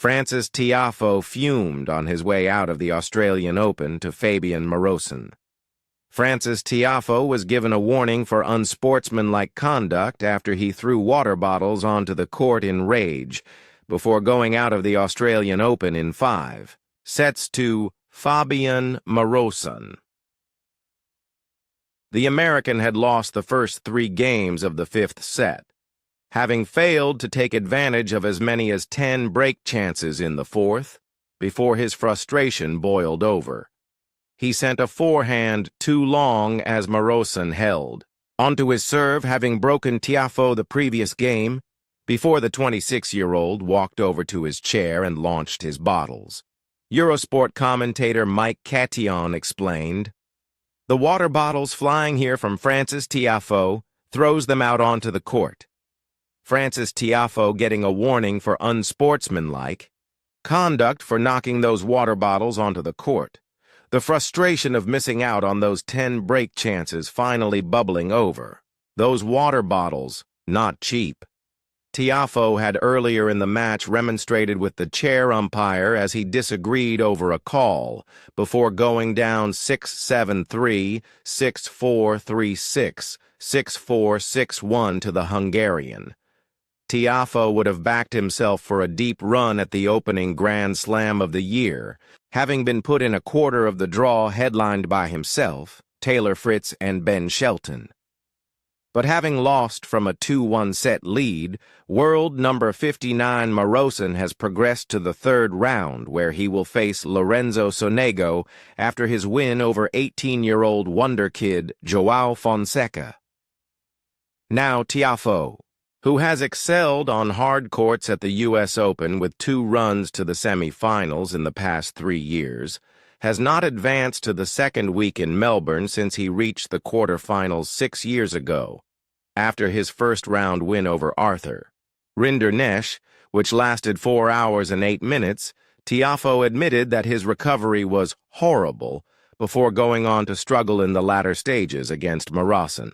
Frances Tiafoe fumed on his way out of the Australian Open to Fabian Morosin. Frances Tiafoe was given a warning for unsportsmanlike conduct after he threw water bottles onto the court in rage before going out of the Australian Open in 5 sets to Fabian Morosin. The American had lost the first 3 games of the 5th set, having failed to take advantage of as many as 10 break chances in the 4th before his frustration boiled over. He sent a forehand too long as Morosin held onto his serve, having broken Tiafoe the previous game, before the 26-year-old walked over to his chair and launched his bottles. Eurosport commentator Mike Catillon explained, "The water bottles flying here from Frances Tiafoe throws them out onto the court. Frances Tiafoe getting a warning for unsportsmanlike conduct for knocking those water bottles onto the court. The frustration of missing out on those 10 break chances finally bubbling over. Those water bottles, not cheap." Tiafoe had earlier in the match remonstrated with the chair umpire as he disagreed over a call, before going down 6-7-3, 6-4-3-6, 6-4-6-1 to the Hungarian. Tiafoe would have backed himself for a deep run at the opening Grand Slam of the year, having been put in a quarter of the draw headlined by himself, Taylor Fritz, and Ben Shelton. But having lost from a 2-1 set lead, world number 59 Morosin has progressed to the 3rd round, where he will face Lorenzo Sonego after his win over 18-year-old wonder kid João Fonseca. Now Tiafoe, who has excelled on hard courts at the U.S. Open with 2 runs to the semifinals in the past 3 years, has not advanced to the second week in Melbourne since he reached the quarterfinals 6 years ago, after his first-round win over Arthur Rinderknecht, which lasted 4 hours and 8 minutes. Tiafoe admitted that his recovery was horrible before going on to struggle in the latter stages against Morosin.